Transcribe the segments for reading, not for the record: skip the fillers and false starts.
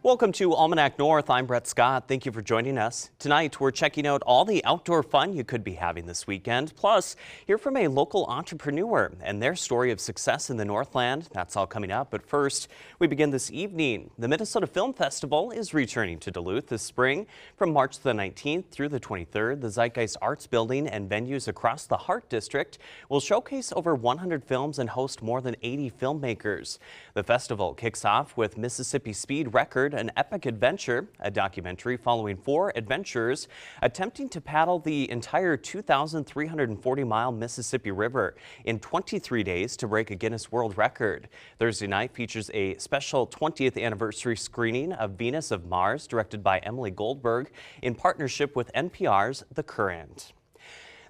Welcome to Almanac North. I'm Brett Scott. Thank you for joining us. Tonight, we're checking out all the outdoor fun you could be having this weekend. Plus, hear from a local entrepreneur and their story of success in the Northland. That's all coming up. But first, we begin this evening. The Minnesota Film Festival is returning to Duluth this spring. From March the 19th through the 23rd, the Zeitgeist Arts Building and venues across the Heart District will showcase over 100 films and host more than 80 filmmakers. The festival kicks off with Mississippi Speed Record, an epic adventure, a documentary following 4 adventurers attempting to paddle the entire 2,340-mile Mississippi River in 23 days to break a Guinness World Record. Thursday night features a special 20th anniversary screening of Venus of Mars, directed by Emily Goldberg in partnership with NPR's The Current.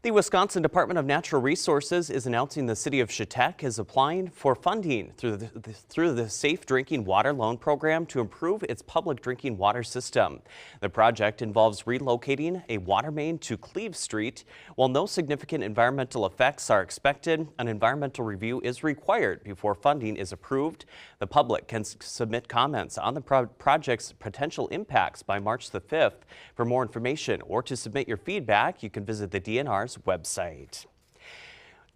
The Wisconsin Department of Natural Resources is announcing the city of Chautauqua is applying for funding through the Safe Drinking Water Loan Program to improve its public drinking water system. The project involves relocating a water main to Cleve Street. While no significant environmental effects are expected, an environmental review is required before funding is approved. The public can submit comments on the project's potential impacts by March the 5th. For more information or to submit your feedback, you can visit the DNR's website.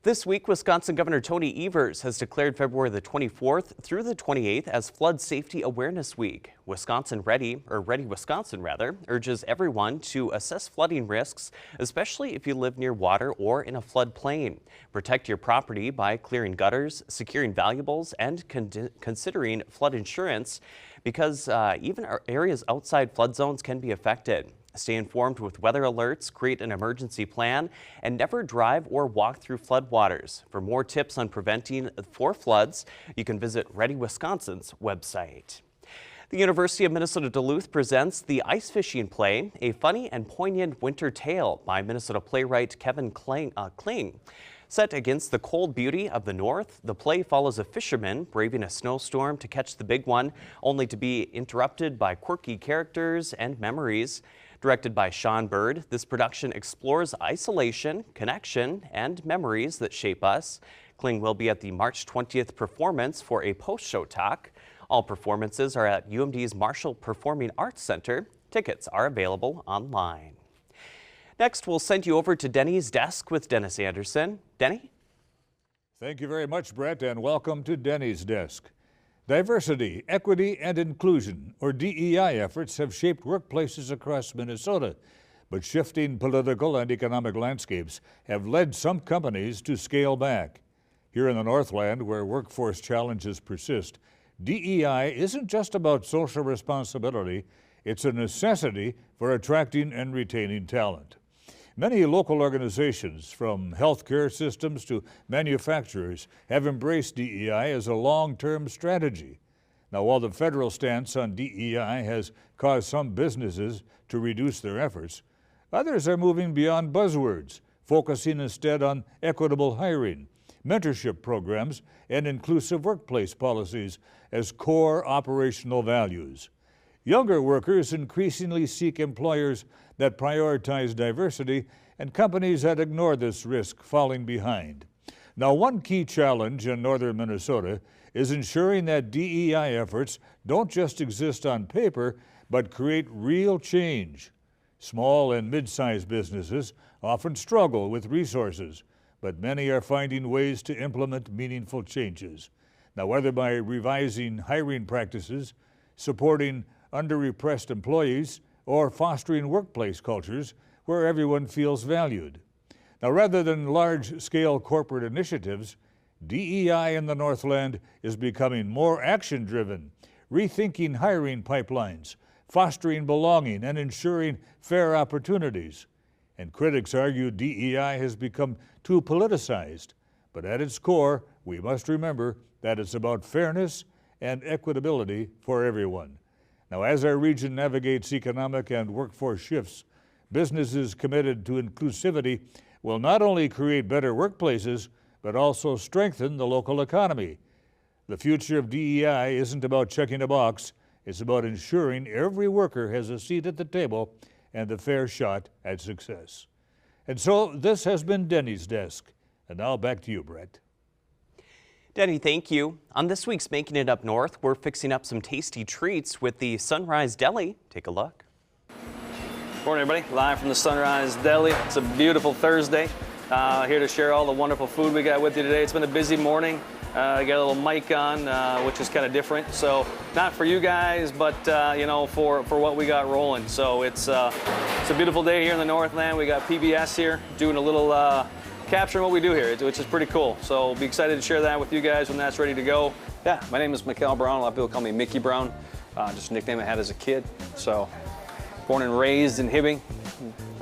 This week, Wisconsin Governor Tony Evers has declared February the 24th through the 28th as Flood Safety Awareness Week. Ready Wisconsin urges everyone to assess flooding risks, especially if you live near water or in a floodplain. Protect your property by clearing gutters, securing valuables, and considering flood insurance, because even areas outside flood zones can be affected. Stay informed with weather alerts, create an emergency plan, and never drive or walk through floodwaters. For more tips on preventing for floods, you can visit Ready Wisconsin's website. The University of Minnesota Duluth presents the Ice Fishing Play, a funny and poignant winter tale by Minnesota playwright Kevin Kling. Set against the cold beauty of the North, the play follows a fisherman braving a snowstorm to catch the big one, only to be interrupted by quirky characters and memories. Directed by Sean Bird, this production explores isolation, connection, and memories that shape us. Kling will be at the March 20th performance for a post-show talk. All performances are at UMD's Marshall Performing Arts Center. Tickets are available online. Next, we'll send you over to Denny's Desk with Dennis Anderson. Denny? Thank you very much, Brett, and welcome to Denny's Desk. Diversity, equity, and inclusion, or DEI efforts have shaped workplaces across Minnesota, but shifting political and economic landscapes have led some companies to scale back. Here in the Northland, where workforce challenges persist, DEI isn't just about social responsibility, it's a necessity for attracting and retaining talent. Many local organizations, from healthcare systems to manufacturers, have embraced DEI as a long-term strategy. Now, while the federal stance on DEI has caused some businesses to reduce their efforts, others are moving beyond buzzwords, focusing instead on equitable hiring, mentorship programs, and inclusive workplace policies as core operational values. Younger workers increasingly seek employers that prioritize diversity and companies that ignore this risk falling behind. Now, one key challenge in northern Minnesota is ensuring that DEI efforts don't just exist on paper, but create real change. Small and mid-sized businesses often struggle with resources, but many are finding ways to implement meaningful changes. Now, whether by revising hiring practices, supporting underrepressed employees, or fostering workplace cultures where everyone feels valued. Now, rather than large-scale corporate initiatives, DEI in the Northland is becoming more action-driven, rethinking hiring pipelines, fostering belonging, and ensuring fair opportunities. And critics argue DEI has become too politicized, but at its core, we must remember that it's about fairness and equitability for everyone. Now, as our region navigates economic and workforce shifts, businesses committed to inclusivity will not only create better workplaces, but also strengthen the local economy. The future of DEI isn't about checking a box, it's about ensuring every worker has a seat at the table and a fair shot at success. And so this has been Denny's Desk. And now back to you, Brett. Denny, thank you. On this week's Making It Up North, we're fixing up some tasty treats with the Sunrise Deli. Take a look. Morning, everybody. Live from the Sunrise Deli. It's a beautiful Thursday. Here to share all the wonderful food we got with you today. It's been a busy morning. I got a little mic on, which is kind of different. So not for you guys, but you know, for what we got rolling. So it's a beautiful day here in the Northland. We got PBS here doing a little capturing what we do here, which is pretty cool. So be excited to share that with you guys when that's ready to go. Yeah, my name is Mikkel Brown. A lot of people call me Mickey Brown. Just a nickname I had as a kid. So born and raised in Hibbing.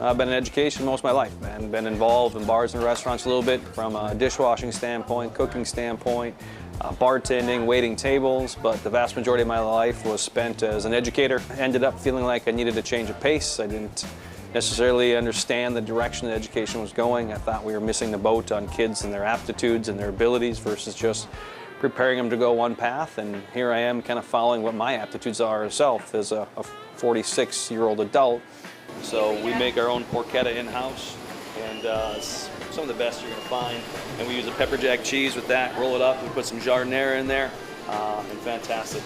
I've been in education most of my life, man. Been involved in bars and restaurants a little bit from a dishwashing standpoint, cooking standpoint, bartending, waiting tables, but the vast majority of my life was spent as an educator. Ended up feeling like I needed a change of pace. I didn't necessarily understand the direction that education was going. I thought we were missing the boat on kids and their aptitudes and their abilities versus just preparing them to go one path. And here I am kind of following what my aptitudes are myself as a 46-year-old adult. So we make our own porchetta in-house, and it's some of the best you're gonna find. And we use a pepper jack cheese with that, roll it up, we put some giardiniera in there, and fantastic.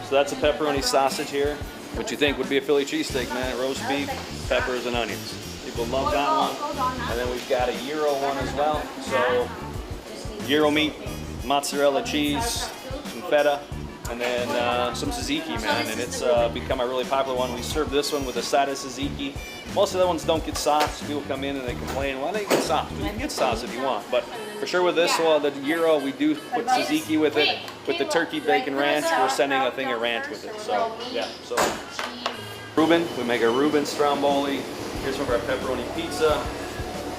So that's a pepperoni sausage here. What you think would be a Philly cheesesteak, man. Roast beef, peppers, and onions. People love that one. And then we've got a gyro one as well. So gyro meat, mozzarella cheese, some feta, and then some tzatziki, man. And it's become a really popular one. We serve this one with a side of tzatziki. Most of the ones don't get sauce. People come in and they complain, why don't you get sauce? You can get sauce if you want. But for sure with this one, the gyro, we do put tzatziki with it. With the turkey bacon ranch, we're sending a thing of ranch with it. So, yeah. So, Reuben, we make a Reuben stromboli. Here's some of our pepperoni pizza.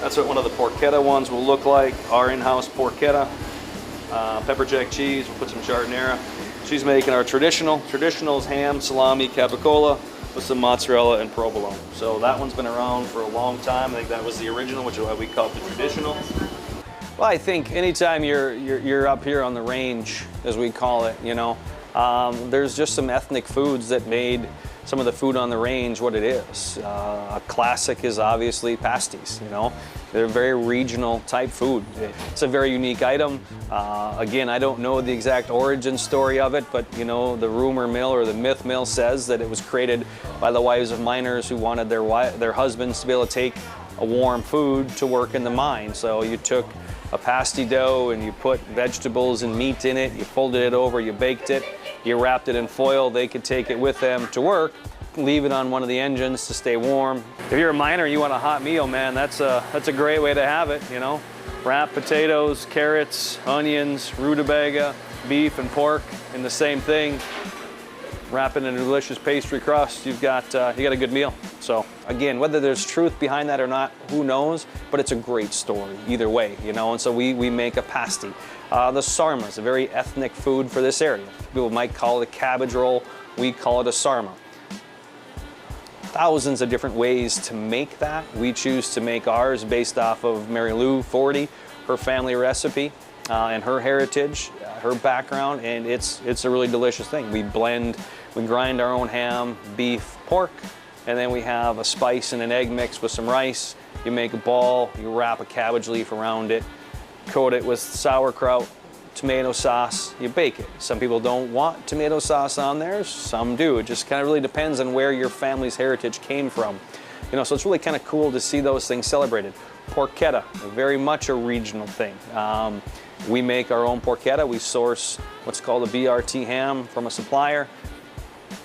That's what one of the porchetta ones will look like. Our in-house porchetta. Pepper jack cheese, we'll put some giardiniera. She's making our traditionals, ham, salami, capicola, with some mozzarella and provolone. So that one's been around for a long time. I think that was the original, which is why we call it the traditional. Well, I think anytime you're up here on the range, as we call it, you know, there's just some ethnic foods that made some of the food on the range what it is. A classic is obviously pasties, you know. They're very regional type food. It's a very unique item. Again, I don't know the exact origin story of it, but you know, the rumor mill or the myth mill says that it was created by the wives of miners who wanted their husbands to be able to take a warm food to work in the mine. So you took a pasty dough and you put vegetables and meat in it, you folded it over, you baked it, you wrapped it in foil. They could take it with them to work, leave it on one of the engines to stay warm. If you're a miner and you want a hot meal, man, that's a great way to have it, you know. Wrap potatoes, carrots, onions, rutabaga, beef and pork in the same thing. Wrap it in a delicious pastry crust, you got a good meal. So again, whether there's truth behind that or not, who knows, but it's a great story either way, you know. And so we make a pasty. The sarma is a very ethnic food for this area. People might call it a cabbage roll, we call it a sarma. Thousands of different ways to make that. We choose to make ours based off of Mary Lou Forty, her family recipe, and her heritage, her background, and it's a really delicious thing. We grind our own ham, beef, pork, and then we have a spice and an egg mix with some rice. You make a ball, you wrap a cabbage leaf around it, coat it with sauerkraut, tomato sauce, you bake it. Some people don't want tomato sauce on theirs, some do. It just kind of really depends on where your family's heritage came from. You know, so it's really kind of cool to see those things celebrated. Porchetta, very much a regional thing. We make our own porchetta. We source what's called a BRT ham from a supplier.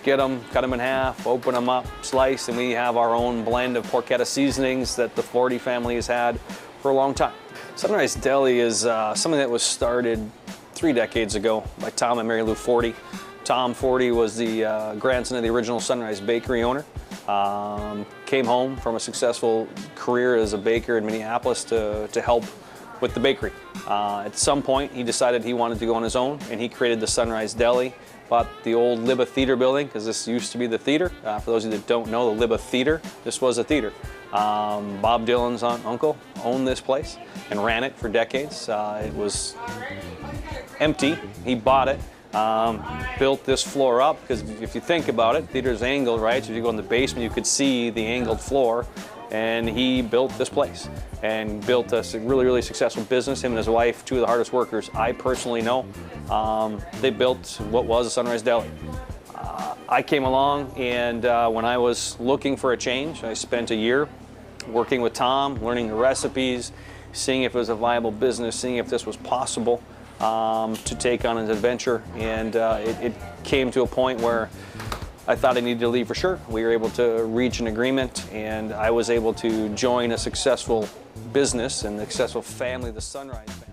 Get them, cut them in half, open them up, slice, and we have our own blend of porchetta seasonings that the Forty family has had for a long time. Sunrise Deli is something that was started 3 decades ago by Tom and Mary Lou Forty. Tom Forty was the grandson of the original Sunrise Bakery owner. Came home from a successful career as a baker in Minneapolis to help with the bakery. At some point, he decided he wanted to go on his own, and he created the Sunrise Deli. Bought the old Libba Theater building, because this used to be the theater. For those of you that don't know, the Libba Theater, this was a theater. Bob Dylan's uncle owned this place and ran it for decades. It was empty. He bought it, built this floor up, because if you think about it, theater's angled, right? So if you go in the basement, you could see the angled floor. and he built this place and built a really, really successful business. Him and his wife, two of the hardest workers I personally know. They built what was a Sunrise Deli. I came along, and when I was looking for a change, I spent a year working with Tom, learning the recipes, seeing if it was a viable business, seeing if this was possible to take on an adventure. And it came to a point where I thought I needed to leave for sure. We were able to reach an agreement, and I was able to join a successful business and a successful family, the Sunrise family.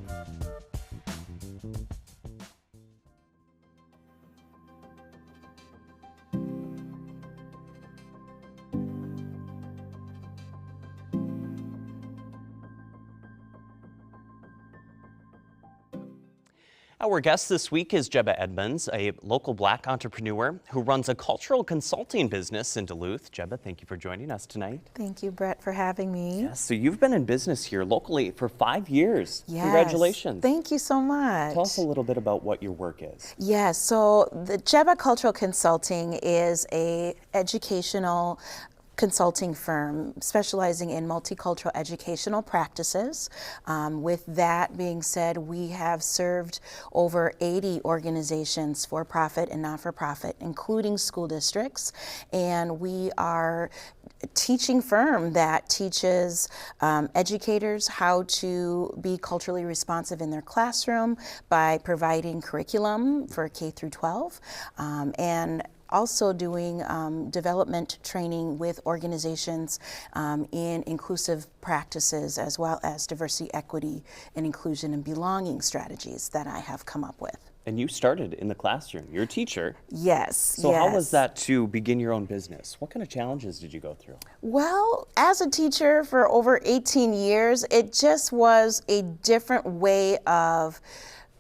Our guest this week is Jebba Edmonds, a local Black entrepreneur who runs a cultural consulting business in Duluth. Jebba, thank you for joining us tonight. Thank you, Brett, for having me. Yes, so you've been in business here locally for 5 years. Yes. Congratulations. Thank you so much. Tell us a little bit about what your work is. Yes, so the Jebba Cultural Consulting is a educational consulting firm specializing in multicultural educational practices. With that being said, we have served over 80 organizations, for-profit and not-for-profit, including school districts, and we are a teaching firm that teaches educators how to be culturally responsive in their classroom by providing curriculum for K through 12, and also doing development training with organizations in inclusive practices, as well as diversity, equity, and inclusion and belonging strategies that I have come up with. And you started in the classroom. You're a teacher. Yes. So how was that to begin your own business? What kind of challenges did you go through? Well, as a teacher for over 18 years, it just was a different way of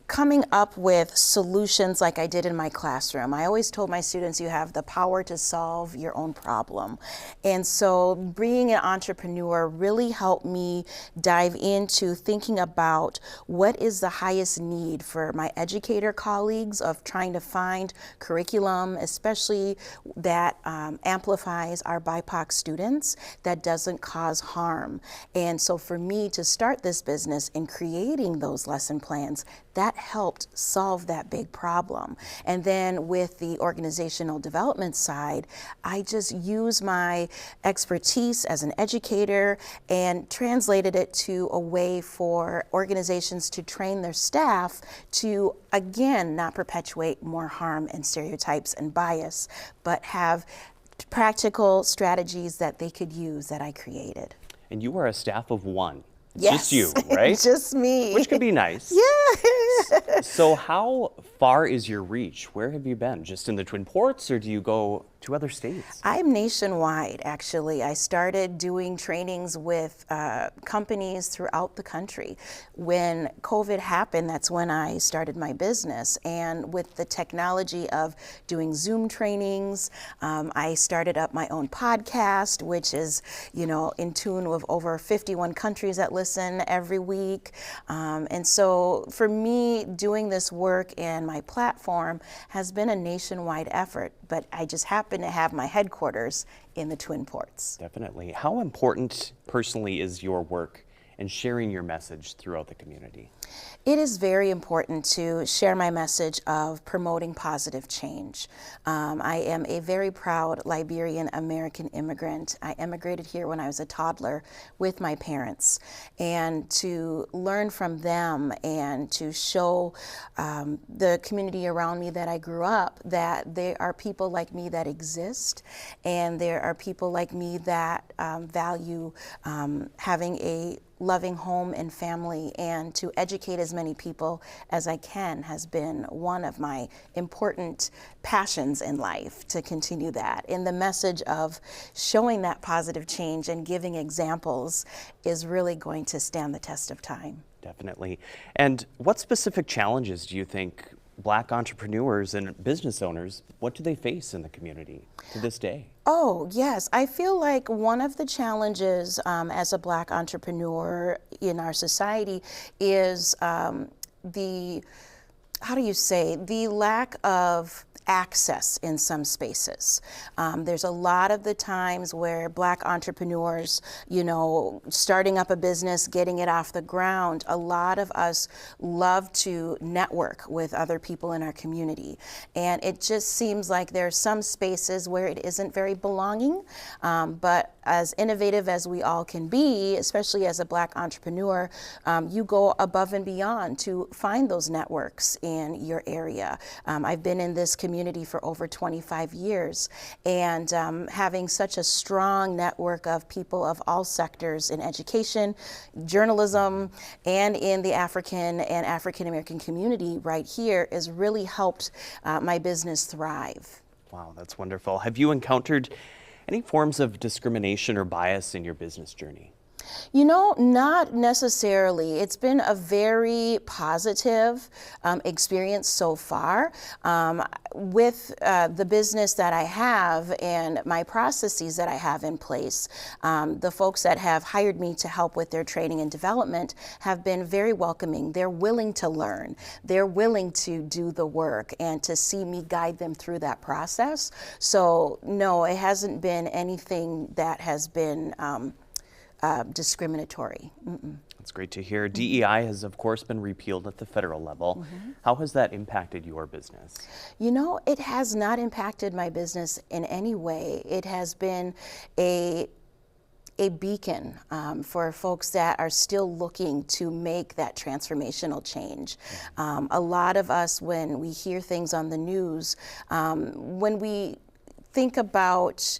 coming up with solutions like I did in my classroom. I always told my students, you have the power to solve your own problem. And so being an entrepreneur really helped me dive into thinking about what is the highest need for my educator colleagues of trying to find curriculum, especially that amplifies our BIPOC students, that doesn't cause harm. And so for me to start this business and creating those lesson plans, that helped solve that big problem. And then with the organizational development side, I just used my expertise as an educator and translated it to a way for organizations to train their staff to, again, not perpetuate more harm and stereotypes and bias, but have practical strategies that they could use that I created. And you are a staff of one. Yes. Just you, right? Just me. Which could be nice. Yeah. So how far is your reach? Where have you been? Just in the Twin Ports, or do you go to other states? I'm nationwide, actually. I started doing trainings with companies throughout the country. When COVID happened, that's when I started my business. And with the technology of doing Zoom trainings, I started up my own podcast, which is, in tune with over 51 countries that listen every week. And so for me, doing this work and my platform has been a nationwide effort, but I just happen to have my headquarters in the Twin Ports. Definitely. How important personally is your work and sharing your message throughout the community? It is very important to share my message of promoting positive change. I am a very proud Liberian American immigrant. I immigrated here when I was a toddler with my parents, and to learn from them and to show the community around me that I grew up that there are people like me that exist, and there are people like me that value having a loving home and family, and to educate as many people as I can has been one of my important passions in life, to continue that. And the message of showing that positive change and giving examples is really going to stand the test of time. Definitely. And what specific challenges do you think Black entrepreneurs and business owners, what do they face in the community to this day? Oh, yes. I feel like one of the challenges as a Black entrepreneur in our society is the lack of access in some spaces. There's a lot of the times where Black entrepreneurs, starting up a business, getting it off the ground, a lot of us love to network with other people in our community. And it just seems like there are some spaces where it isn't very belonging, but as innovative as we all can be, especially as a Black entrepreneur, you go above and beyond to find those networks in your area. I've been in this community for over 25 years, and having such a strong network of people of all sectors in education, journalism, and in the African and African American community right here has really helped my business thrive. Wow, that's wonderful. Have you encountered any forms of discrimination or bias in your business journey? Not necessarily. It's been a very positive experience so far. With the business that I have and my processes that I have in place, the folks that have hired me to help with their training and development have been very welcoming. They're willing to learn. They're willing to do the work and to see me guide them through that process. So no, it hasn't been anything that has been discriminatory. That's great to hear. DEI has, of course, been repealed at the federal level. How has that impacted your business? It has not impacted my business in any way. It has been a beacon for folks that are still looking to make that transformational change. A lot of us, when we hear things on the news, when we think about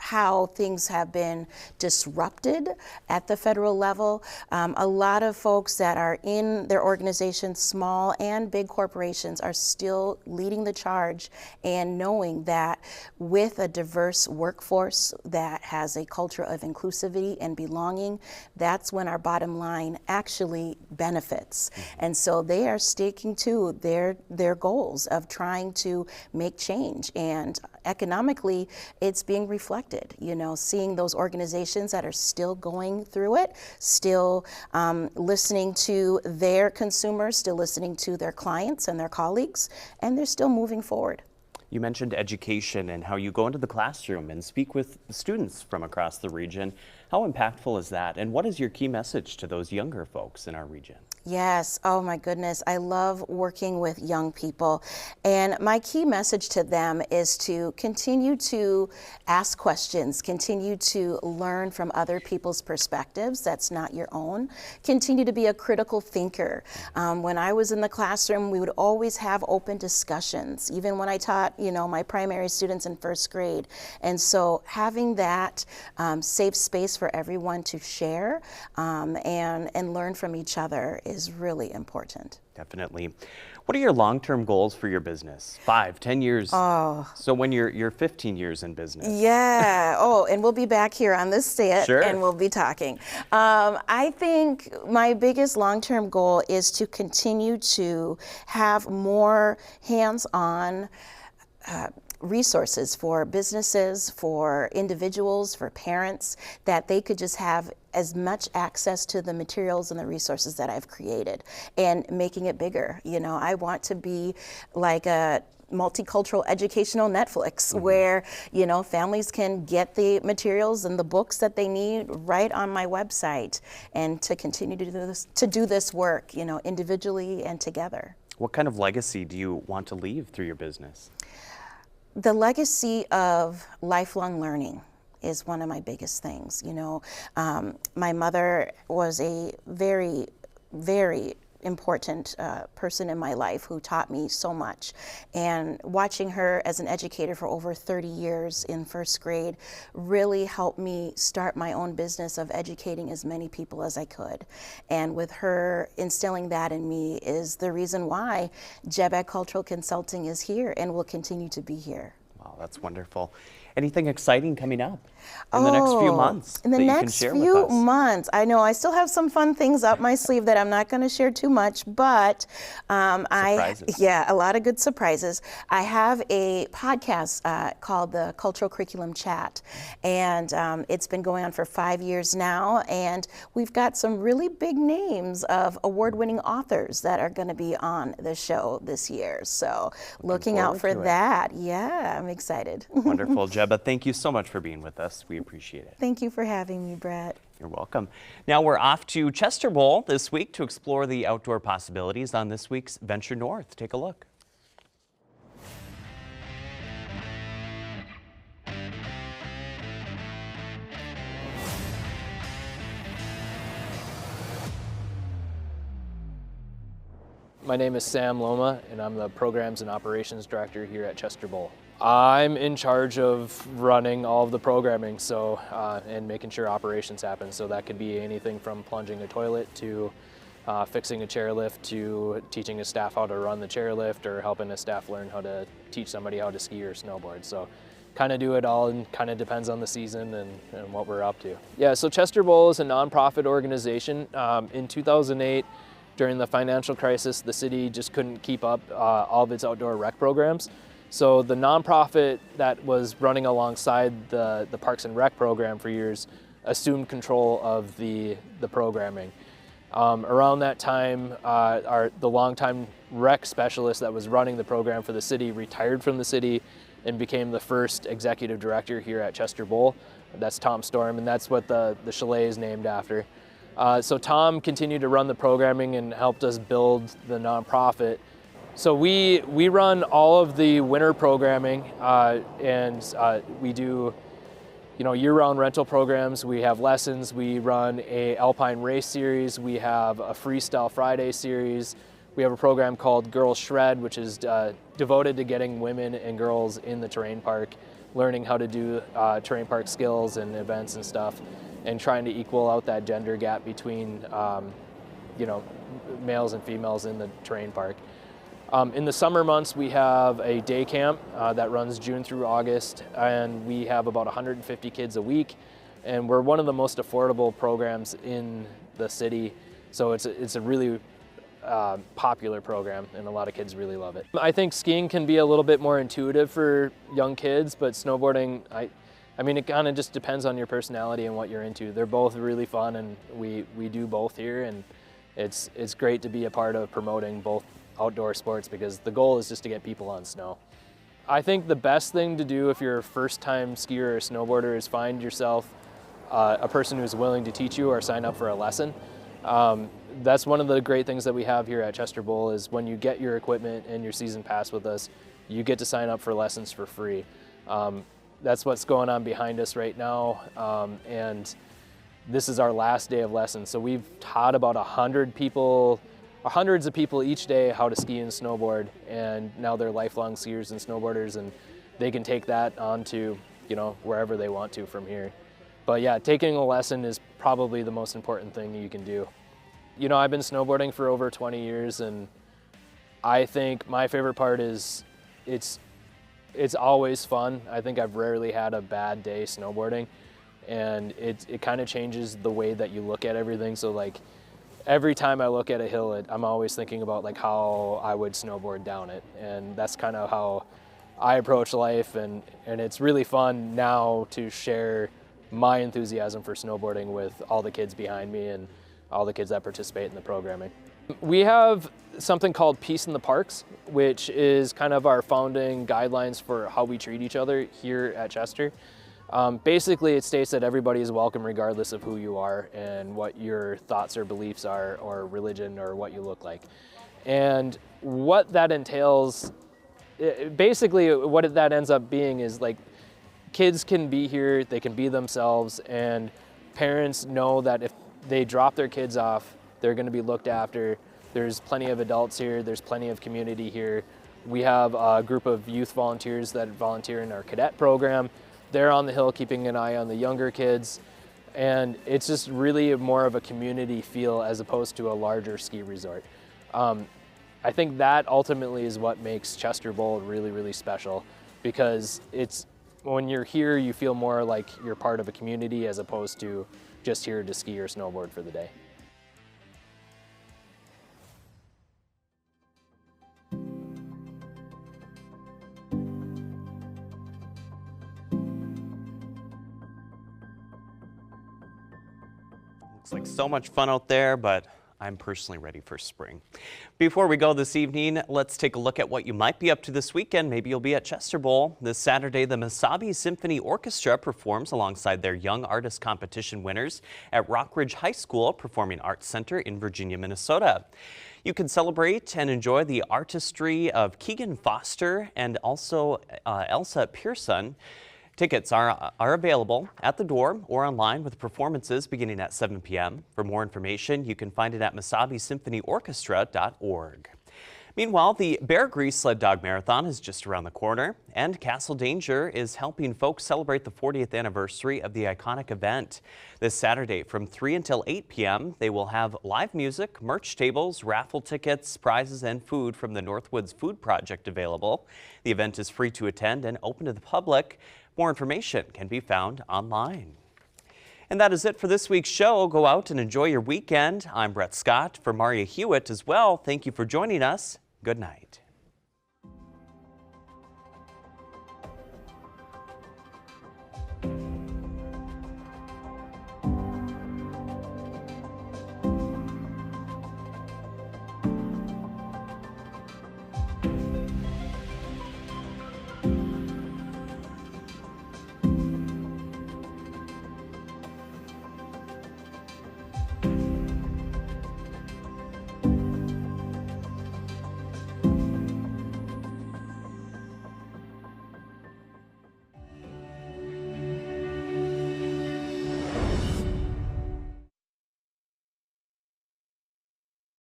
how things have been disrupted at the federal level. A lot of folks that are in their organizations, small and big corporations, are still leading the charge and knowing that with a diverse workforce that has a culture of inclusivity and belonging, that's when our bottom line actually benefits. And so they are sticking to their goals of trying to make change. And economically, it's being reflected. Seeing those organizations that are still going through it, still listening to their consumers, still listening to their clients and their colleagues, and they're still moving forward. You mentioned education and how you go into the classroom and speak with students from across the region. How impactful is that? And what is your key message to those younger folks in our region? Yes, oh my goodness, I love working with young people, and my key message to them is to continue to ask questions, continue to learn from other people's perspectives that's not your own, continue to be a critical thinker. When I was in the classroom, we would always have open discussions, even when I taught, my primary students in first grade, and so having that safe space for everyone to share and learn from each other is really important. Definitely. What are your long-term goals for your business? 5, 10 years? Oh. So when you're 15 years in business. Yeah. Oh, and we'll be back here on this set. Sure. And we'll be talking. I think my biggest long-term goal is to continue to have more hands-on resources for businesses, for individuals, for parents, that they could just have as much access to the materials and the resources that I've created and making it bigger. I want to be like a multicultural educational Netflix where, families can get the materials and the books that they need right on my website, and to continue to do this work, individually and together. What kind of legacy do you want to leave through your business? The legacy of lifelong learning is one of my biggest things. My mother was a very, very important person in my life who taught me so much. And watching her as an educator for over 30 years in first grade really helped me start my own business of educating as many people as I could. And with her instilling that in me is the reason why JEB Cultural Consulting is here and will continue to be here. Wow, that's wonderful. Anything exciting coming up in the next few months in the that you can next share few with us? months, I know I still have some fun things up my sleeve that I'm not going to share too much, but Surprises. a lot of good surprises. I have a podcast called the Cultural Curriculum Chat, and it's been going on for 5 years now, and we've got some really big names of award-winning authors that are going to be on the show this year. So looking out for forward to it. that. Yeah, I'm excited. Wonderful. Jebba, thank you so much for being with us. We appreciate it. Thank you for having me, Brett. You're welcome. Now we're off to Chester Bowl this week to explore the outdoor possibilities on this week's Venture North. Take a look. My name is Sam Loma, and I'm the Programs and Operations Director here at Chester Bowl. I'm in charge of running all of the programming and making sure operations happen. So that could be anything from plunging a toilet to fixing a chairlift to teaching a staff how to run the chairlift or helping a staff learn how to teach somebody how to ski or snowboard. So kind of do it all, and kind of depends on the season and what we're up to. Yeah, so Chester Bowl is a nonprofit organization. In 2008, during the financial crisis, the city just couldn't keep up all of its outdoor rec programs. So the nonprofit that was running alongside the Parks and Rec program for years assumed control of the programming. Around that time, the longtime rec specialist that was running the program for the city retired from the city and became the first executive director here at Chester Bowl. That's Tom Storm, and that's what the chalet is named after. So Tom continued to run the programming and helped us build the nonprofit. So we run all of the winter programming, and we do, year-round rental programs. We have lessons. We run a Alpine race series. We have a Freestyle Friday series. We have a program called Girls Shred, which is devoted to getting women and girls in the terrain park, learning how to do terrain park skills and events and stuff, and trying to equal out that gender gap between males and females in the terrain park. In the summer months, we have a day camp that runs June through August, and we have about 150 kids a week, and we're one of the most affordable programs in the city, so it's a really popular program, and a lot of kids really love it. I think skiing can be a little bit more intuitive for young kids, but snowboarding, I mean, it kind of just depends on your personality and what you're into. They're both really fun, and we do both here, and it's great to be a part of promoting both outdoor sports, because the goal is just to get people on snow. I think the best thing to do if you're a first-time skier or snowboarder is find yourself a person who's willing to teach you or sign up for a lesson. That's one of the great things that we have here at Chester Bowl is when you get your equipment and your season pass with us, you get to sign up for lessons for free. That's what's going on behind us right now, and this is our last day of lessons. So we've taught about hundreds of people each day how to ski and snowboard, and now they're lifelong skiers and snowboarders, and they can take that on to wherever they want to from here. But yeah, taking a lesson is probably the most important thing you can do. I've been snowboarding for over 20 years, and I think my favorite part is it's always fun. I think I've rarely had a bad day snowboarding, and it kind of changes the way that you look at everything. So like every time I look at a hill, I'm always thinking about like how I would snowboard down it, and that's kind of how I approach life, and it's really fun now to share my enthusiasm for snowboarding with all the kids behind me and all the kids that participate in the programming. We have something called Peace in the Parks, which is kind of our founding guidelines for how we treat each other here at Chester. Basically, it states that everybody is welcome regardless of who you are and what your thoughts or beliefs are, or religion, or what you look like. And what that entails, basically what that ends up being is like kids can be here, they can be themselves, and parents know that if they drop their kids off, they're going to be looked after. There's plenty of adults here, there's plenty of community here. We have a group of youth volunteers that volunteer in our cadet program. They're on the hill keeping an eye on the younger kids, and it's just really more of a community feel as opposed to a larger ski resort. I think that ultimately is what makes Chester Bowl really, really special, because when you're here, you feel more like you're part of a community as opposed to just here to ski or snowboard for the day. Looks like so much fun out there, but I'm personally ready for spring. Before we go this evening, let's take a look at what you might be up to this weekend. Maybe you'll be at Chester Bowl. This Saturday, the Mesabi Symphony Orchestra performs alongside their Young Artist Competition winners at Rockridge High School Performing Arts Center in Virginia, Minnesota. You can celebrate and enjoy the artistry of Keegan Foster and also Elsa Pearson. Tickets are available at the door or online with performances beginning at 7 p.m. For more information, you can find it at MesabiSymphonyOrchestra.org. Meanwhile, the Beargrease Sled Dog Marathon is just around the corner, and Castle Danger is helping folks celebrate the 40th anniversary of the iconic event. This Saturday from 3 until 8 p.m., they will have live music, merch tables, raffle tickets, prizes, and food from the Northwoods Food Project available. The event is free to attend and open to the public. More information can be found online. And that is it for this week's show. Go out and enjoy your weekend. I'm Brett Scott. For Maria Hewitt as well, thank you for joining us. Good night.